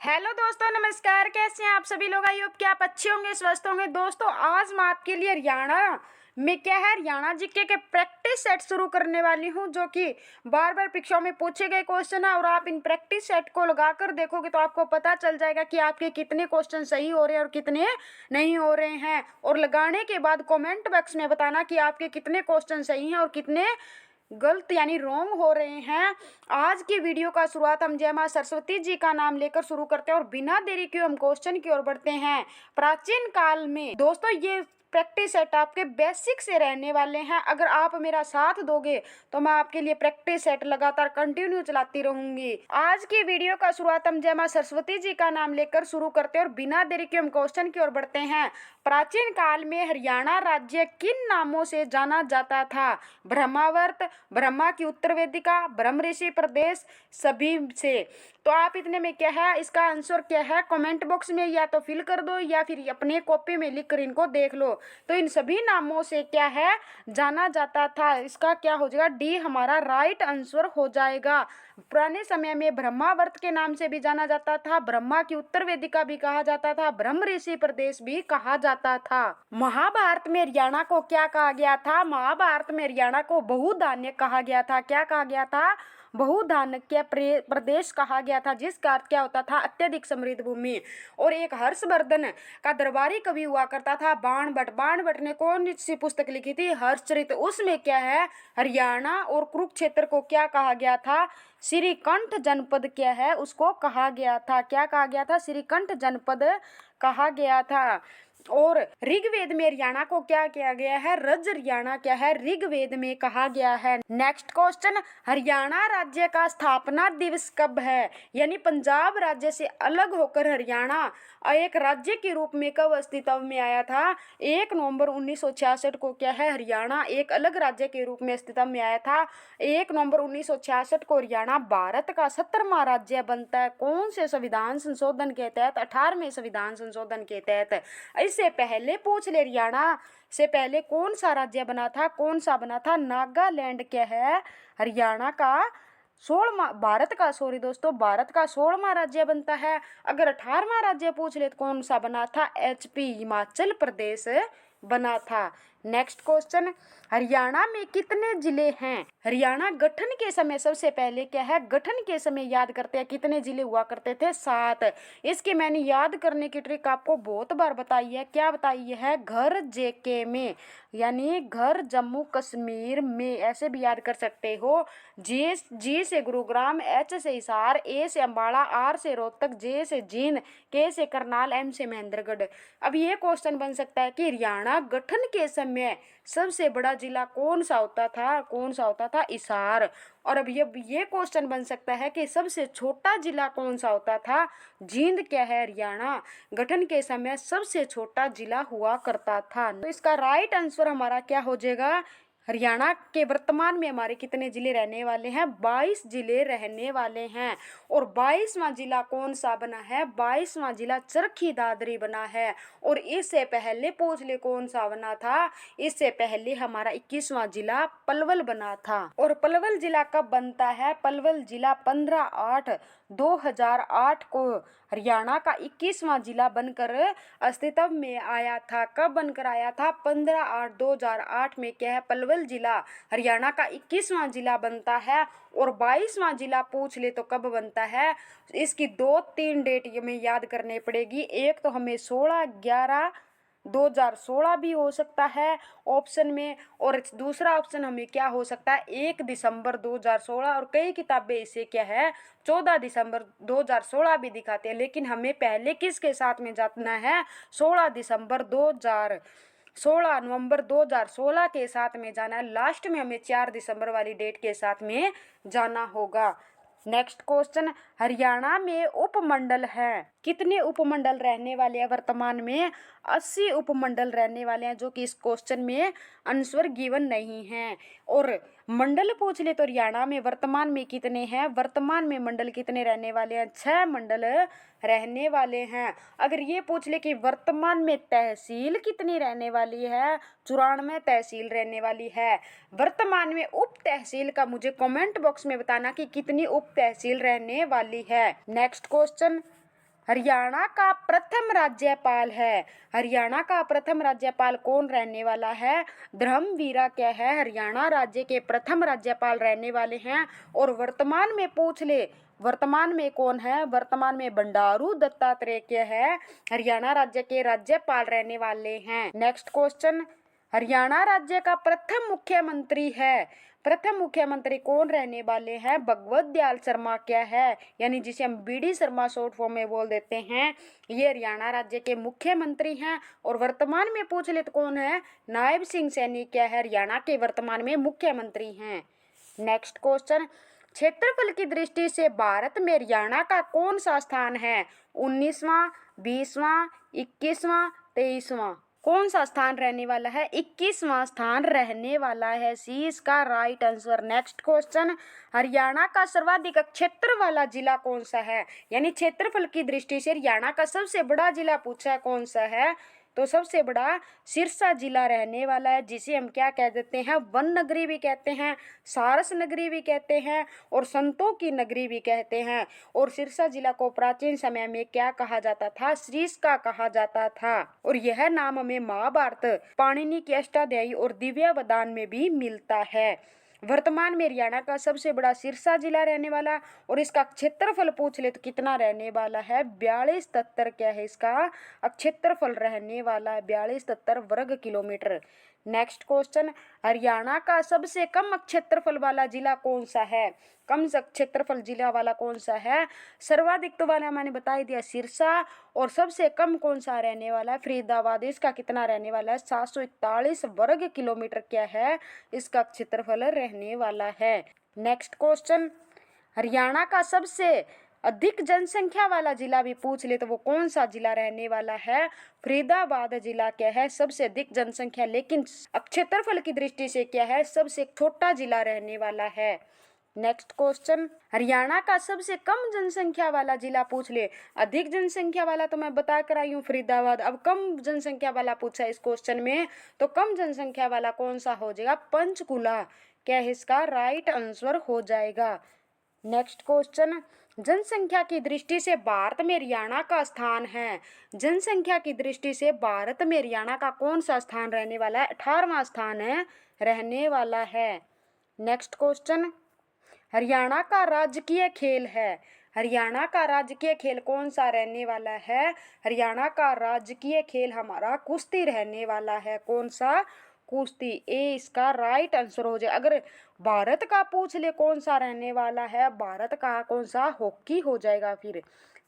Hello दोस्तों, नमस्कार। कैसे हैं आप सभी लोग? आई होप कि आप अच्छे होंगे, स्वस्थ होंगे। दोस्तों, आज मैं आपके लिए हरियाणा में क्या है, हरियाणा जीके के प्रैक्टिस सेट शुरू करने वाली हूं, जो कि बार बार परीक्षाओं में पूछे गए क्वेश्चन है। और आप इन प्रैक्टिस सेट को लगाकर देखोगे तो आपको पता चल जाएगा कि आपके कितने क्वेश्चन सही हो रहे हैं और कितने नहीं हो रहे हैं। और लगाने के बाद कमेंट बॉक्स में बताना कि आपके कितने क्वेश्चन सही हैं और कितने गलत यानी रॉन्ग हो रहे हैं। आज की वीडियो का शुरुआत हम जय मां सरस्वती जी का नाम लेकर शुरू करते हैं और बिना देरी के हम क्वेश्चन की ओर बढ़ते हैं। प्राचीन काल में दोस्तों ये प्रैक्टिस सेट आपके बेसिक से रहने वाले हैं। अगर आप मेरा साथ दोगे तो मैं आपके लिए प्रैक्टिस सेट लगातार कंटिन्यू चलाती रहूंगी। आज की वीडियो का शुरुआत हम जय मां सरस्वती जी का नाम लेकर शुरू करते हैं और बिना देरी के हम क्वेश्चन की ओर बढ़ते हैं। प्राचीन काल में हरियाणा राज्य किन नामों से जाना जाता था? ब्रह्मावर्त, ब्रह्मा की उत्तर वेदिका, ब्रह्म ऋषि प्रदेश, सभी से। तो आप इतने में क्या है, इसका आंसर क्या है कमेंट बॉक्स में या तो फिल कर दो या फिर अपने कॉपी में लिख कर इनको देख लो। तो इन सभी नामों से क्या है जाना जाता था। इसका क्या हो जाएगा, डी हमारा राइट आंसर हो जाएगा। पुराने समय में ब्रह्मावर्त के नाम से भी जाना जाता था, ब्रह्मा की उत्तर वेदिका भी कहा जाता था, ब्रह्म ऋषि प्रदेश भी कहा जाता था। महाभारत में हरियाणा को क्या कहा गया था? महाभारत में हरियाणा को बहुधान्य कहा गया था। क्या कहा गया था? बहुधान्य प्रदेश कहा गया था, जिसका अर्थ क्या होता था? अत्यधिक समृद्ध भूमि। और एक हर्षवर्धन का दरबारी कवि हुआ करता था बाणभट्ट। बाणभट्ट ने कौन सी पुस्तक लिखी थी? हर्षचरित। उसमें क्या है, हरियाणा और कुरुक्षेत्र को क्या कहा गया था? श्रीकंठ जनपद क्या है उसको कहा गया था। क्या कहा गया था? श्रीकंठ जनपद कहा गया था। और ऋग्वेद में हरियाणा को क्या किया गया है? रज हरियाणा क्या है ऋग्वेद में कहा गया है। नेक्स्ट क्वेश्चन, हरियाणा राज्य का स्थापना दिवस कब है? यानी पंजाब राज्य से अलग होकर हरियाणा एक राज्य के रूप में कब अस्तित्व में आया था? 1 नवंबर 1966 को क्या है, हरियाणा एक अलग राज्य के रूप में अस्तित्व में आया था। 1 नवंबर 1966 को हरियाणा भारत का 17वां राज्य बनता है। कौन से संविधान संशोधन के तहत? 18वें संविधान संशोधन के तहत। इससे पहले पूछ ले, हरियाणा से पहले कौन सा राज्य बना था? कौन सा बना था? नागालैंड क्या है हरियाणा का 16वां, भारत का, सॉरी दोस्तों, भारत का 16वां राज्य बनता है। अगर 18वां राज्य पूछ ले तो कौन सा बना था? एचपी हिमाचल प्रदेश बना था। नेक्स्ट क्वेश्चन, हरियाणा में कितने जिले हैं? हरियाणा गठन के समय सबसे पहले क्या है, गठन के समय याद करते हैं कितने जिले हुआ करते थे? 7। इसके मैंने याद करने की ट्रिक आपको बहुत बार बताई है। क्या बताई है? घर जेके में, यानी घर जम्मू कश्मीर में, ऐसे भी याद कर सकते हो। जी से गुरुग्राम, एच से हिसार, ए से अम्बाला, आर से रोहतक, जे से जींद, के से करनाल, एम से महेंद्रगढ़। अब ये क्वेश्चन बन सकता है कि हरियाणा गठन के समय सबसे बड़ा जिला कौन सा होता था? कौन सा होता था? हिसार। और अब ये क्वेश्चन बन सकता है कि सबसे छोटा जिला कौन सा होता था? जींद क्या है हरियाणा गठन के समय सबसे छोटा जिला हुआ करता था। तो इसका राइट आंसर हमारा क्या हो जाएगा? हरियाणा के वर्तमान में हमारे कितने जिले रहने वाले हैं? 22 जिले रहने वाले हैं। और 22वां जिला कौन सा बना है? 22वां जिला चरखी दादरी बना है। और इससे पहले पूछ ले कौन सा बना था? इससे पहले हमारा 21वां जिला पलवल बना था। और पलवल जिला कब बनता है? पलवल जिला 15/8/2008 को हरियाणा का 21वां जिला बनकर अस्तित्व में आया था। कब बनकर आया था? 15/8/2008 में क्या है, पलवल जिला हरियाणा का 21वां जिला बनता है। और 22वां जिला पूछ ले तो कब बनता है? इसकी 2-3 डेट हमें याद करने पड़ेगी। एक तो हमें 16/11/2016 भी हो सकता है ऑप्शन में, और दूसरा ऑप्शन हमें क्या हो सकता है? 1 दिसंबर 2016। और कई किताबें इसे क्या है 14 दिसंबर 2016 भी दिखाते हैं। लेकिन हमें पहले किसके साथ में जाना है? 16 नवंबर 2016 के साथ में जाना है। लास्ट में हमें 4 दिसंबर वाली डेट के साथ में जाना होगा। नेक्स्ट क्वेश्चन, हरियाणा में उपमंडल है। कितने उपमंडल रहने वाले हैं वर्तमान में? 80 उपमंडल रहने वाले हैं, जो कि इस क्वेश्चन में आंसर गिवन नहीं है। और मंडल पूछ ले तो हरियाणा में वर्तमान में कितने हैं? वर्तमान में मंडल कितने रहने वाले हैं? 6 मंडल रहने वाले हैं। अगर ये पूछ ले कि वर्तमान में तहसील कितनी रहने वाली है? 94 तहसील रहने वाली है। वर्तमान में उप तहसील का मुझे कमेंट बॉक्स में बताना कि कितनी उप तहसील रहने वाली है। नेक्स्ट क्वेश्चन, हरियाणा का प्रथम राज्यपाल है। हरियाणा का प्रथम राज्यपाल कौन रहने वाला है? धर्मवीरा क्या है हरियाणा राज्य के प्रथम राज्यपाल रहने वाले हैं। और वर्तमान में पूछ ले, वर्तमान में कौन है? वर्तमान में बंडारू दत्तात्रेय क्या है हरियाणा राज्य के राज्यपाल रहने वाले हैं। नेक्स्ट क्वेश्चन, हरियाणा राज्य का प्रथम मुख्यमंत्री है। प्रथम मुख्यमंत्री कौन रहने वाले हैं? भगवत दयाल शर्मा क्या है, यानी जिसे हम बीडी शर्मा शॉर्ट फॉर्म में बोल देते हैं, ये हरियाणा राज्य के मुख्यमंत्री हैं। और वर्तमान में पूछ ले तो कौन है? नायब सिंह सैनी क्या है हरियाणा के वर्तमान में मुख्यमंत्री हैं। नेक्स्ट क्वेश्चन, क्षेत्रफल की दृष्टि से भारत में हरियाणा का कौन सा स्थान है? 19वां, 20वां, 21वां, 23वां? कौन सा स्थान रहने वाला है? 21वां स्थान रहने वाला है। सी इसका right answer. Next question, Haryana का सर्वाधिक क्षेत्र वाला जिला कौन सा है? यानी क्षेत्रफल की दृष्टि से हरियाणा का सबसे बड़ा जिला पूछा है, कौन सा है? तो सबसे बड़ा सिरसा जिला रहने वाला है, जिसे हम क्या कह देते हैं? वन नगरी भी कहते हैं, सारस नगरी भी कहते हैं और संतों की नगरी भी कहते हैं। और सिरसा जिला को प्राचीन समय में क्या कहा जाता था? सिरिस्का कहा जाता था। और यह नाम हमें महाभारत, पाणिनि की अष्टाध्यायी और दिव्यावदान में भी मिलता है। वर्तमान में हरियाणा का सबसे बड़ा सिरसा जिला रहने वाला, और इसका क्षेत्रफल पूछ ले तो कितना रहने वाला है? 4273 क्या है इसका क्षेत्रफल रहने वाला है? 4273 वर्ग किलोमीटर। नेक्स्ट क्वेश्चन, हरियाणा का सबसे कम क्षेत्रफल वाला जिला कौन सा है? कम क्षेत्रफल जिला वाला कौन सा है? सर्वाधिक तो वाला मैंने बता ही दिया सिरसा, और सबसे कम कौन सा रहने वाला है? फरीदाबाद। इसका कितना रहने वाला है? 741 वर्ग किलोमीटर क्या है इसका क्षेत्रफल रहने वाला है। नेक्स्ट क्वेश्चन, हरियाणा का सबसे अधिक जनसंख्या वाला जिला भी पूछ ले तो वो कौन सा जिला रहने वाला है? फरीदाबाद जिला क्या है सबसे अधिक जनसंख्या, लेकिन क्षेत्रफल की दृष्टि से क्या है? सबसे छोटा जिला रहने वाला है। नेक्स्ट क्वेश्चन, हरियाणा का सबसे कम जनसंख्या वाला जिला पूछ ले। अधिक जनसंख्या वाला तो मैं बता कर आई हूँ फरीदाबाद, अब कम जनसंख्या वाला पूछा इस क्वेश्चन में, तो कम जनसंख्या वाला कौन सा हो जाएगा? पंचकुला क्या है इसका राइट आंसर हो जाएगा। नेक्स्ट क्वेश्चन, जनसंख्या की दृष्टि से भारत में हरियाणा का स्थान है। जनसंख्या की दृष्टि से भारत में हरियाणा का कौन सा स्थान रहने वाला है? 18वां स्थान है रहने वाला है। नेक्स्ट क्वेश्चन, हरियाणा का राजकीय खेल है। हरियाणा का राजकीय खेल कौन सा रहने वाला है? हरियाणा का राजकीय खेल हमारा कुश्ती रहने वाला है। कौन सा? कुश्ती। ए इसका राइट आंसर हो जाए। अगर भारत का पूछ ले कौन सा रहने वाला है? भारत का कौन सा? हॉकी हो जाएगा। फिर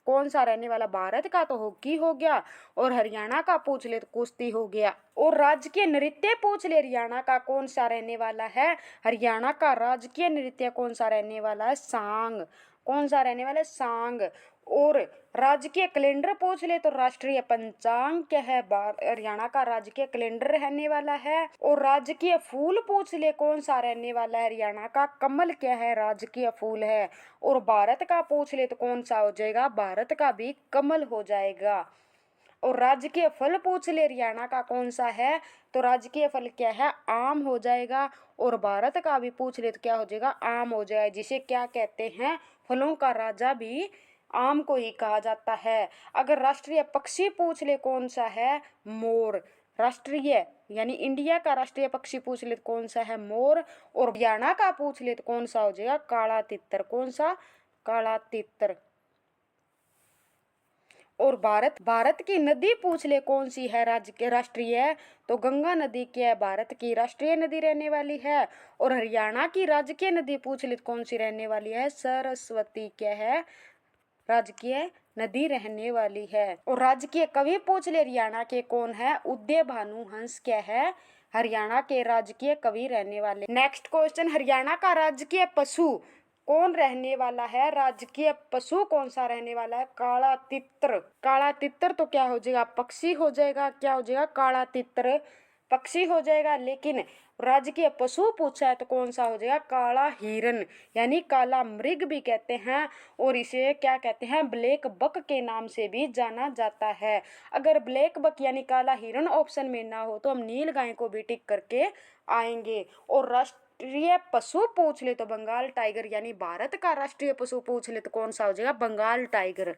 कौन सा रहने वाला? भारत का तो हॉकी हो गया, और हरियाणा का पूछ ले तो कुश्ती हो गया। और राजकीय नृत्य पूछ ले हरियाणा का कौन सा रहने वाला है? हरियाणा का राजकीय नृत्य कौन सा रहने वाला है? सांग। कौन सा रहने वाला है? सांग। और राजकीय कैलेंडर पूछ ले तो राष्ट्रीय पंचांग क्या है? हरियाणा का राजकीय कैलेंडर रहने वाला है। और राजकीय फूल पूछ ले कौन सा रहने वाला है? हरियाणा का कमल क्या है? राजकीय फूल है। और भारत का पूछ ले तो कौन सा हो जाएगा? भारत का भी कमल हो जाएगा। और राजकीय फल पूछ ले हरियाणा का कौन सा है? तो राजकीय फल क्या है? आम हो जाएगा। और भारत का भी पूछ ले तो क्या हो जाएगा? आम हो जाएगा, जिसे क्या कहते हैं? फलों का राजा भी आम को ही कहा जाता है। अगर राष्ट्रीय पक्षी पूछ ले कौन सा है? मोर। राष्ट्रीय यानी इंडिया का राष्ट्रीय पक्षी पूछ ले तो कौन सा है? मोर। और हरियाणा का पूछ ले तो कौन सा हो जाएगा? काला तितर। कौन सा? काला तितर। और भारत की नदी पूछ ले कौन सी है राज्य के राष्ट्रीय? तो गंगा नदी क्या है? भारत की राष्ट्रीय नदी रहने वाली है। और हरियाणा की राजकीय नदी पूछ ले तो कौन सी रहने वाली है? सरस्वती क्या है? राजकीय नदी रहने वाली है। और राजकीय कवि पूछ ले हरियाणा के कौन है? उदय भानु हंस क्या है? हरियाणा के राजकीय कवि रहने वाले। नेक्स्ट क्वेश्चन, हरियाणा का राजकीय पशु कौन रहने वाला है? राजकीय पशु कौन सा रहने वाला है? काला तितर। काला तितर तो क्या हो जाएगा? पक्षी हो जाएगा। क्या हो जाएगा? काला तितर पक्षी हो जाएगा। लेकिन राजकीय पशु पूछा है तो कौन सा हो जाएगा? काला हिरन, यानी काला मृग भी कहते हैं। और इसे क्या कहते हैं? ब्लैक बक के नाम से भी जाना जाता है। अगर ब्लैक बक यानी काला हिरन ऑप्शन में ना हो तो हम नील गाय को भी टिक करके आएंगे। और राष्ट्रीय पशु पूछ ले तो बंगाल टाइगर, यानी भारत का राष्ट्रीय पशु पूछ ले तो कौन सा हो जाएगा? Bengal tiger.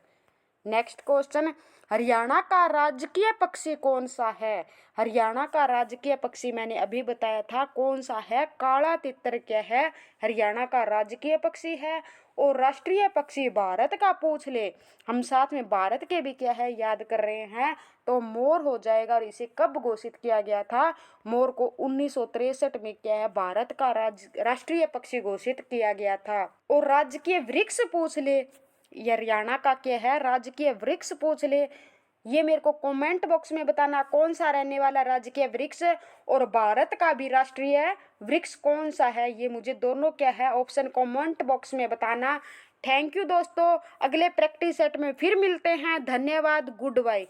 Next question, Haryana का राजकीय पक्षी कौन सा है? हरियाणा का राजकीय पक्षी मैंने अभी बताया था कौन सा है, काला तितर क्या है, हरियाणा का राजकीय पक्षी है। और राष्ट्रीय पक्षी भारत का पूछ ले, हम साथ में भारत के भी क्या है याद कर रहे हैं, तो मोर हो जाएगा। और इसे कब घोषित किया गया था? मोर को 1963 में क्या है भारत का राष्ट्रीय पक्षी घोषित किया गया था। और राजकीय वृक्ष पूछ ले, ये हरियाणा का क्या है राजकीय वृक्ष पूछ ले, ये मेरे को कमेंट बॉक्स में बताना कौन सा रहने वाला राजकीय वृक्ष, और भारत का भी राष्ट्रीय वृक्ष कौन सा है, ये मुझे दोनों क्या है ऑप्शन कमेंट बॉक्स में बताना। थैंक यू दोस्तों, अगले प्रैक्टिस सेट में फिर मिलते हैं। धन्यवाद, गुड बाय।